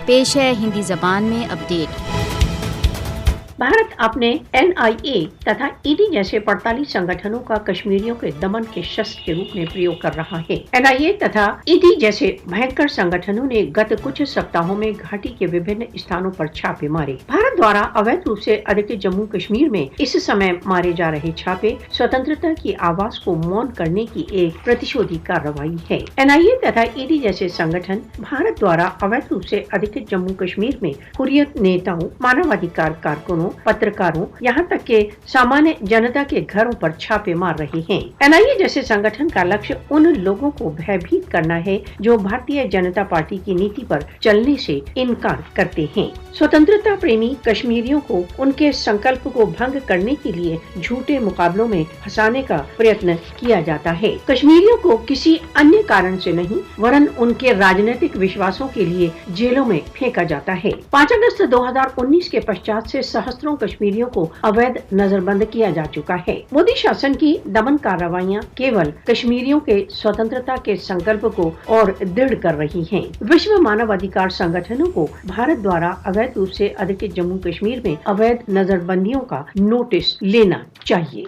پیش ہے ہندی زبان میں اپڈیٹ۔ بھارت اپنے NIA تथा ED جیسے 48 संगठनों का कश्मीरियों के दमन के शस्त्र के रूप में प्रयोग कर रहा है। NIA तथा ED जैसे भयंकर संगठनों ने गत कुछ सप्ताहों में घाटी के विभिन्न स्थानों पर छापे मारे। भारत द्वारा अवैध रूप से अधिकृत जम्मू कश्मीर में इस समय मारे जा रहे छापे स्वतंत्रता की आवाज को मौन करने की एक प्रतिशोधी कार्रवाई है। NIA तथा ED जैसे संगठन भारत द्वारा अवैध रूप से अधिकृत जम्मू कश्मीर में हुर्रियत नेताओं, मानवाधिकार कारकुनों, पत्रकारों, यहाँ तक के सामान्य जनता के घरों पर छापे मार रहे हैं। NIA जैसे संगठन का लक्ष्य उन लोगों को भयभीत करना है जो भारतीय जनता पार्टी की नीति पर चलने से इनकार करते हैं। स्वतंत्रता प्रेमी कश्मीरियों को उनके संकल्प को भंग करने के लिए झूठे मुकाबलों में फंसाने का प्रयत्न किया जाता है। कश्मीरियों को किसी अन्य कारण से नहीं वरन उनके राजनीतिक विश्वासों के लिए जेलों में फेंका जाता है। 5 अगस्त 2019 के पश्चात से सहस्त्रों कश्मीरियों को अवैध नजरबंद किया जा चुका है। मोदी शासन की दमन कार्रवाइयां केवल कश्मीरियों के स्वतंत्रता के संकल्प को और दृढ़ कर रही हैं। विश्व मानवाधिकार संगठनों को भारत द्वारा अवैध रूप से अधिकृत जम्मू कश्मीर में अवैध नजरबंदियों का नोटिस लेना चाहिए।